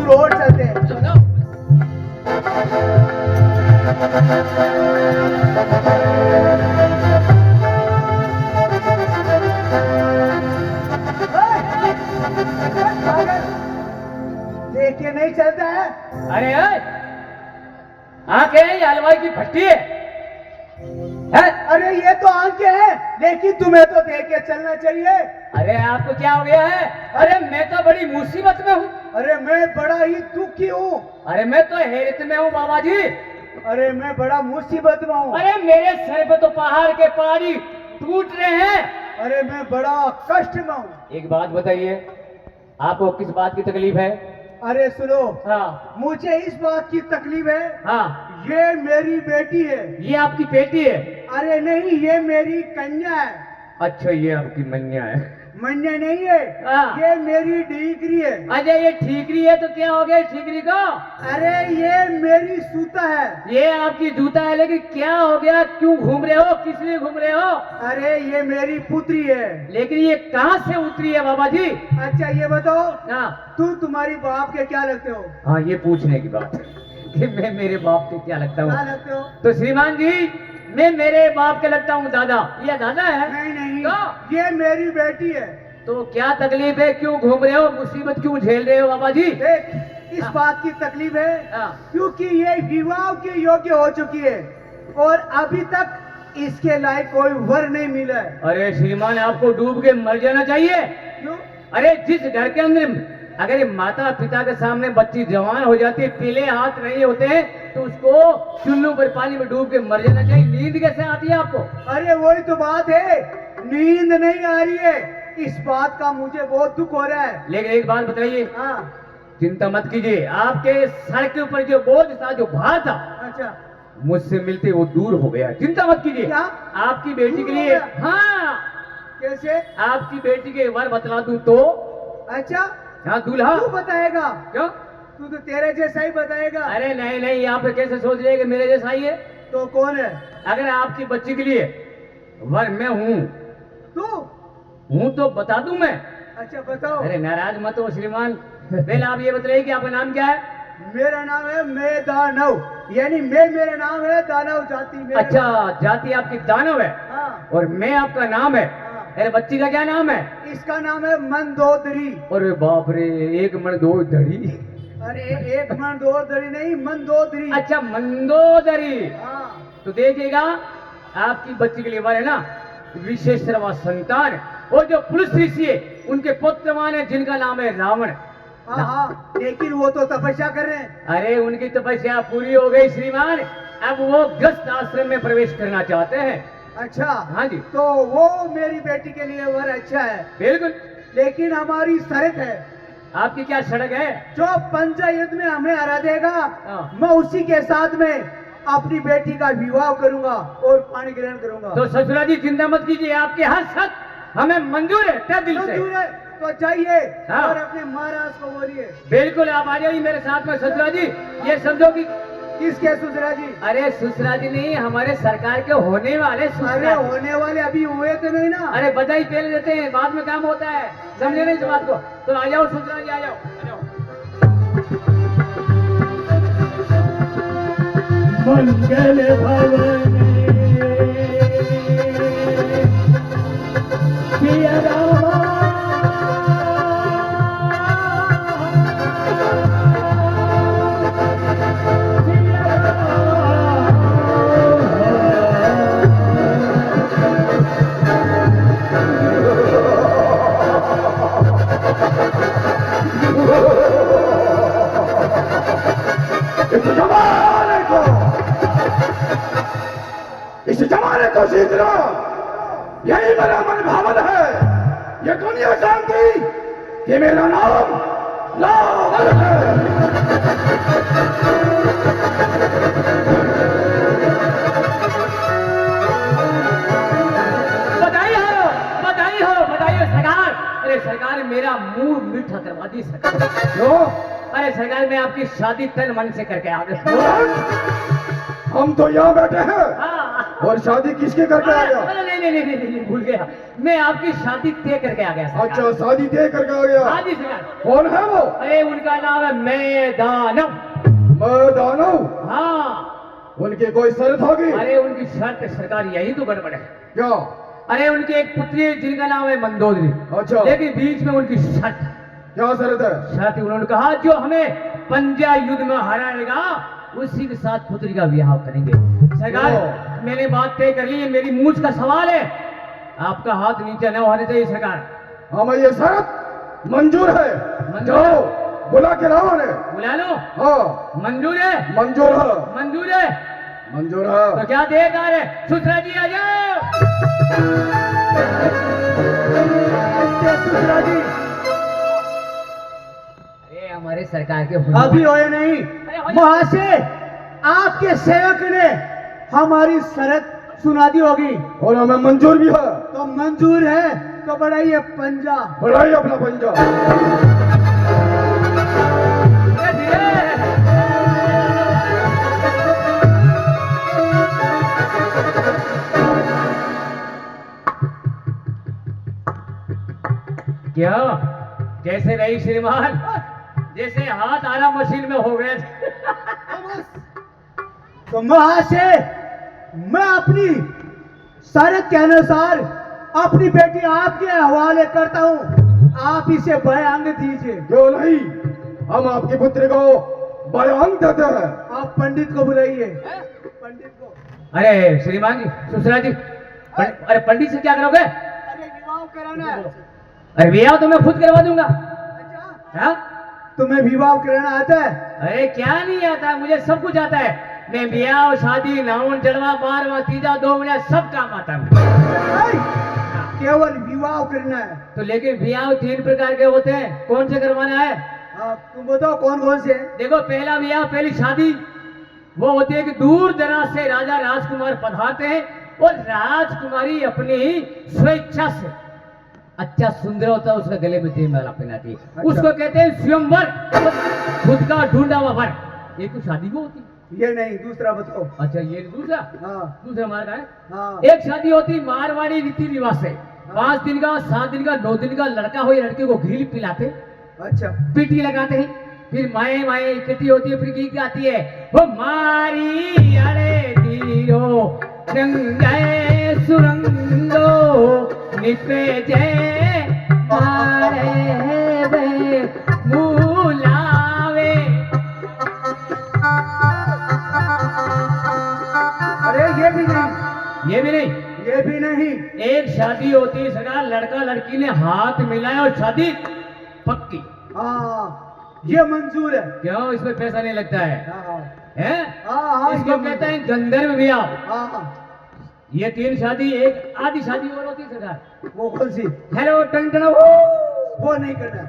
दूर और चलते हैं। चलो। देख के नहीं चलता है। अरे आंखें ये हलवाई की भट्टी है? अरे ये तो आंखें हैं, लेकिन तुम्हें तो देख के चलना चाहिए। अरे आपको क्या हो गया है? अरे मैं तो बड़ी मुसीबत में हूँ। अरे मैं बड़ा ही दुखी हूँ। अरे मैं तो हैरत में हूँ बाबा जी। अरे मैं बड़ा मुसीबत में हूँ। अरे मेरे सर पे तो पहाड़ के पहाड़ी टूट रहे हैं। अरे मैं बड़ा कष्ट में हूँ। एक बात बताइए, आपको किस बात की तकलीफ है? अरे सुनो, हाँ मुझे इस बात की तकलीफ है, हाँ। ये मेरी बेटी है। ये आपकी बेटी है? अरे नहीं, ये मेरी कन्या है। अच्छा, ये आपकी मैया है? मन्या नहीं है, हाँ। ये मेरी डीगरी है। अच्छा, ये ठीकरी है तो क्या हो गया ठीकरी को? अरे ये मेरी सूता है। ये आपकी जूता है, लेकिन क्या हो गया? क्यों घूम रहे हो? किस लिए घूम रहे हो? अरे ये मेरी पुत्री है। लेकिन ये कहाँ से उतरी है बाबा जी? अच्छा ये बताओ, हाँ तुम्हारी बाप के क्या लगते हो? हाँ, ये पूछने की बात है कि मैं मेरे बाप के क्या लगता क्या हूँ। लगते हो? तो श्रीमान जी, मैं मेरे बाप के लगता हूँ दादा। ये दादा है? नहीं नहीं, तो? ये मेरी बेटी है। तो क्या तकलीफ है? क्यों घूम रहे हो? मुसीबत क्यों झेल रहे हो बाबा जी? देख, इस हाँ। बात की तकलीफ है हाँ। क्योंकि ये विवाह के योग्य हो चुकी है और अभी तक इसके लायक कोई वर नहीं मिला है। अरे श्रीमान, आपको डूब के मर जाना चाहिए। क्यों? अरे जिस घर के अंदर अगर ये माता पिता के सामने बच्ची जवान हो जाती है, पीले हाथ नहीं होते हैं, तो उसको चुल्लू पर पानी में डूब के मर जाना चाहिए। नींद कैसे आती है आपको? अरे वही तो बात है, नींद नहीं आ रही है। इस बात का मुझे बहुत दुख हो रहा है। लेकिन एक बात बताइए, हाँ। चिंता मत कीजिए, आपके सर के ऊपर जो बोझ था, जो भार था, अच्छा, मुझसे मिलते वो दूर हो गया। चिंता मत कीजिए। क्या? आपकी बेटी दूर के हो लिए, गया? हाँ, कैसे? आपकी बेटी के वर बतला दूं तो? अच्छा, हाँ, दूल्हा। तू बताएगा? क्यों? तू तो तेरे जैसा ही बताएगा। अरे नहीं नहीं, आप कैसे सोच रहे कि मेरे जैसा ही है? तो कौन है? अगर आपकी बच्ची के लिए वर मैं हूँ, तू? हूँ तो बता दूं मैं। अच्छा बताओ। अरे नाराज मत हो श्रीमान, पहले आप ये बताइए कि आपका नाम क्या है? मेरा नाम है मैं दानव, यानी मेरा नाम है दानव जाति में। अच्छा, जाति आपकी दानव है हाँ और मैं आपका नाम है। हाँ। अरे बच्ची का क्या नाम है? इसका नाम है मंदोदरी। अरे बाप रे, एक मन दो धड़ी। अरे एक मंदोदरी नहीं, मंदोदरी। अच्छा, मंदोदरी। हाँ तो देखिएगा, आपकी बच्ची के लिए वर है ना, विशेषरवा संतान है। और जो पुरुष ऋषि है, उनके पुत्रवान है, जिनका नाम है रावण। हाँ हाँ, लेकिन वो तो तपस्या कर रहे हैं। अरे उनकी तपस्या पूरी हो गई श्रीमान, अब वो गृहस्थ आश्रम में प्रवेश करना चाहते हैं। अच्छा हाँ जी, तो वो मेरी बेटी के लिए वर अच्छा है, बिल्कुल। लेकिन हमारी शर्त है, आपकी क्या सड़क है? जो पंचायत में हमें हरा देगा, हाँ। मैं उसी के साथ में अपनी बेटी का विवाह करूंगा और पानी ग्रहण करूंगा। तो ससुरा जी चिंता मत कीजिए, आपके हर शर्त हमें मंजूर है, तय दिल से। मंजूर है तो चाहिए। हाँ। और अपने महाराज को बोलिए। बिल्कुल, आप आ जाइए मेरे साथ में ससुरा जी। ये समझो कि किसके ससुरा जी? अरे ससुरा जी नहीं, हमारे सरकार के होने वाले अरे ससुरा जी। होने वाले अभी हुए तो नहीं ना। अरे बधाई पहले देते हैं, बाद में काम होता है, समझे नहीं इस बात को? तो आ जाओ ससुरा जी, आ जाओ, आ जाओ। मंगल भवन सिया रामा, इस जमाने को जीतना यही मेरा मन भावन है। ये दुनिया जानती कि मेरा नाम लाल है। बधाई हो, बधाई हो, बधाई हो सरकार। अरे सरकार, मेरा मुंह मीठा करवा दी सरकार। क्यों? अरे सरकार, मैं आपकी शादी तन मन से करके आ गया। हम तो यहाँ बैठे हैं, हाँ और शादी किसके करके आ गया? अरे नहीं, भूल गया। मैं आपकी शादी तय करके आ गया सरकार। अच्छा, शादी तय करके आ गया। हाँ जी सरकार। कौन है वो? अरे उनका नाम है मैदानव। मैदानव? हाँ। उनकी कोई शर्त होगी? अरे उनकी शर्त सरकार यही तो गड़बड़ है। क्या? अरे उनकी एक पुत्री है जिनका नाम है मंदोदरी। अच्छा। लेकिन बीच में उनकी शर्त। क्या शर्त है? शर्त उन्होंने कहा जो हमें पंजा युद्ध में हराएगा उसी के साथ पुत्री का विवाह करेंगे। सरकार मैंने बात तय कर ली है, मेरी मूंछ का सवाल है, आपका हाथ नीचे न होने चाहिए सरकार। हमें ये शर्त मंजूर है। मंजूर जाओ बुला के लाओ उन्हें। बुला लो। हाँ मंजूर है? मंजूर है। मंजूर है? मंजूर है। तो क्या देर है? सुथरा जी आ जाओ। सुथरा जी अरे हमारे सरकार के अभी होए नहीं, महाशय आपके सेवक ने हमारी शर्त सुना दी होगी। और हमें मंजूर भी है। तो मंजूर है तो बढ़ाइए पंजा। बढ़ाइए अपना पंजा। क्या जैसे नहीं श्रीमान, जैसे हाथ आरा मशीन में हो गए। तो महाशय मैं अपनी शर्त के अनुसार अपनी बेटी आपके हवाले करता हूँ, आप इसे बयान दीजिए। क्यों नहीं, हम आपकी पुत्री को बयान देते हैं। आप पंडित को बुलाइए। पंडित को। अरे श्रीमान जी, सुसरा जी, अरे पंडित से क्या करोगे? अरे विवाह कराना है। अरे विवाह तो मैं खुद करवा दूंगा। अच्छा हाँ? तुम्हें विवाह कराना आता है? अरे क्या नहीं आता, मुझे सब कुछ आता है। मैं ब्याह शादी नाउन चढ़वा बारवा तीजा दो मिनट सब काम आता है। केवल विवाह करना है। तो लेकिन ब्याह 3 प्रकार के होते हैं, कौन से करवाना है? तुम बताओ कौन कौन से? देखो पहला ब्याह, पहली शादी वो होती है कि दूर दराज से राजा राजकुमार पधारते हैं और राजकुमारी अपनी स्वेच्छा से अच्छा सुंदर होता है उसका गले में जयमाला पहनाती है। अच्छा। उसको कहते हैं स्वयंवर, खुद का ढूंढा हुआ वर। ये तो शादी को होती है। ये नहीं, दूसरा बताओ। अच्छा ये दूसरा। हाँ दूसरा मार का है। हाँ। एक शादी होती मारवाड़ी रीति रिवाज से, 5 दिन का 7 दिन का 9 दिन का लड़का हो या लड़के को घी पिलाते, अच्छा पीटी लगाते हैं, फिर माए माए इकट्ठी होती है, फिर गीत गाती है, वो मारी अरे धीरो रंगे सुरंगो निपे जय मारे वे मुलावे। अरे ये भी नहीं, ये भी नहीं। ये भी नहीं। एक शादी होती है सरकार, लड़का लड़की ने हाथ मिलाया और शादी पक्की। हाँ ये मंजूर है। क्यों, इसमें पैसा नहीं लगता है? हाँ हैं? हाँ इसको कहते हैं गंधर्व ब्याह। हाँ। ये 3 शादी, एक आधी शादी और होती है सरकार। वो कौन सी? हेलो टंटन वो नहीं करना।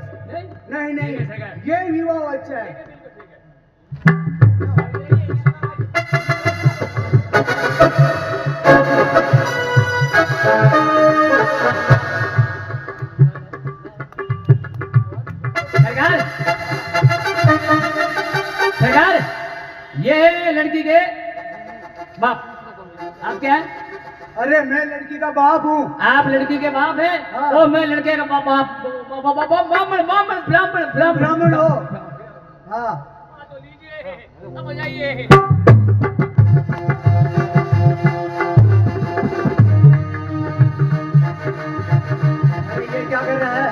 नहीं नहीं, ठीक है, सरकार। ये विवाह अच्छा है। सरकार, सरकार, ये है लड़की के बाप। आप क्या है? अरे मैं लड़की का बाप हूँ। आप लड़की के बाप हैं? हाँ। और मैं लड़के का बाप। ब्राह्मण ब्राह्मण ब्राह्मण ब्राह्मण हो। हाँ तो लीजिए, अब हो जाइए। अरे ये क्या कर रहा है?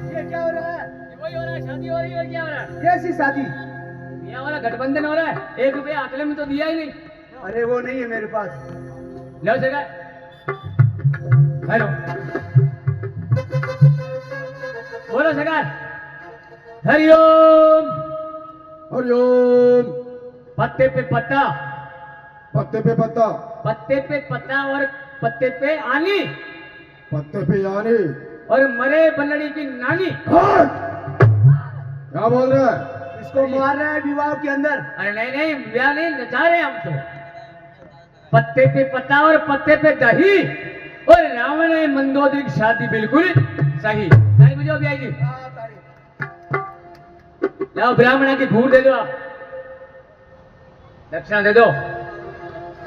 ये क्या हो रहा है? वही हो रहा है, शादी हो रही है और क्या हो रहा है? कैसी शादी? ब्याह वाला गठबंधन हो रहा है। 1 रुपया अकले में तो दिया ही नहीं। अरे वो नहीं है मेरे पास। लो सरकार, हेलो बोलो सरकार। हरिओम। हरिओम। पत्ते पे पत्ता, पत्ते पे पत्ता, पत्ते पे पत्ता और पत्ते पे आनी पत्ते पे यानी और मरे बल्लड़ी की नानी। क्या बोल रहे हैं? इसको मार रहा है विवाह के अंदर। अरे नहीं नहीं, ब्याह नहीं, नचा रहे हम तो। पत्ते पे पत्ता और पत्ते पे दही और रावण है मंदोदरी की शादी बिल्कुल सही। ताली बजाओ भैया जी। लाओ ब्राह्मण की घूर दे दो आप, दक्षिणा दे दो।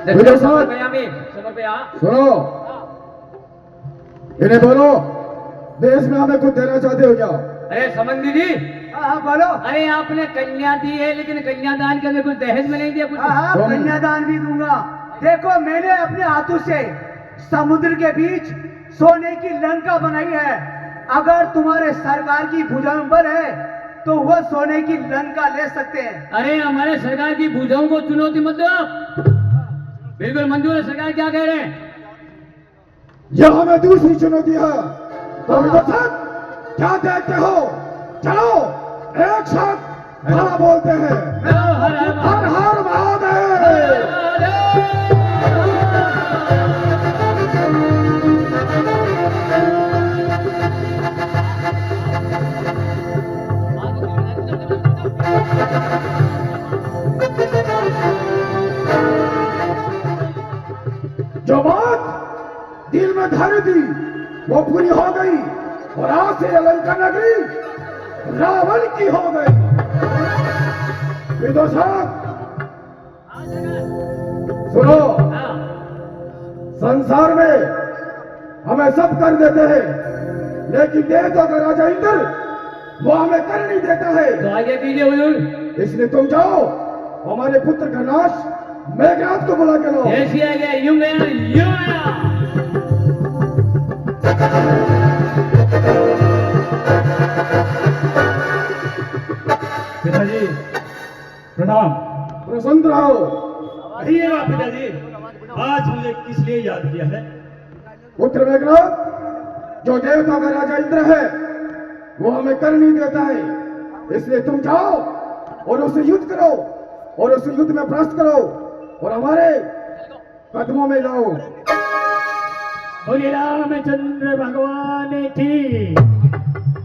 बोलो साहब। समर्पया। सुनो, इन्हें बोलो देश में हमें कुछ देना चाहते हो क्या? अरे समंदी जी, हाँ बोलो। अरे आपने कन्या दी है लेकिन कन्यादान के अंदर कुछ दहेज में नहीं दिया कुछ? हाँ कन्यादान भी दूंगा। देखो मैंने अपने हाथों से समुद्र के बीच सोने की लंका बनाई है। अगर तुम्हारे सरकार की भुजा में बल है तो वह सोने की लंका ले सकते हैं। अरे हमारे सरकार की भुजाओं को चुनौती मत दो आप। बिल्कुल मंजूर है। सरकार क्या कह रहे हैं? यह हमें दूसरी चुनौती है। तो विदर्शक क्या देखते हो? चलो एक साथ हरा बोलते हैं। हर हर हर हर महादेव। जो बात दिल में धरी थी वो पूरी हो गई और आज से लंका नगरी रावण की हो गई। विदुषक सुनो, संसार में हमें सब कर देते हैं लेकिन देवता का राजा इंद्र वो हमें कर नहीं देता है। तो आगे कीजिए हुजूर। इसलिए तुम जाओ हमारे पुत्र का नाश मेघनाथ को बुला के लो। जैसी आ गया यूं गया यूं आया। पिताजी प्रणाम। प्रसन्न रहो। कहिएगा पिताजी, आज मुझे किस लिए याद किया है? पुत्र मेघनाथ, जो देवता का राजा इंद्र है वो हमें कर नहीं देता है। इसलिए तुम जाओ और उससे युद्ध करो और उस युद्ध में परास्त करो और हमारे कदमों में लाओ। बोलिए रामचंद्र भगवान की।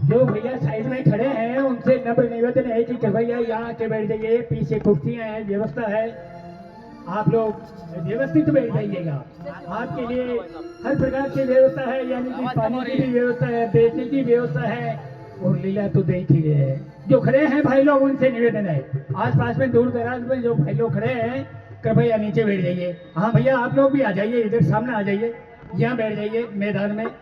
जो भैया साइड में खड़े हैं उनसे नम्र निवेदन है कि भैया यहाँ के बैठ जाइए, पीछे कुर्सियां हैं, व्यवस्था है, आप लोग व्यवस्थित बैठ जाइएगा। आपके लिए हर प्रकार की व्यवस्था है, यानी कि पानी की भी व्यवस्था है, बैठने की व्यवस्था है और लीला तो देख ही रहे हैं। जो खड़े हैं भाई लोग उनसे निवेदन है, आस पास में दूर दराज में जो भाई लोग खड़े हैं कृपया नीचे बैठ जाइए। हाँ भैया आप लोग भी आ जाइए, इधर सामने आ जाइए, यहाँ बैठ जाइए मैदान में।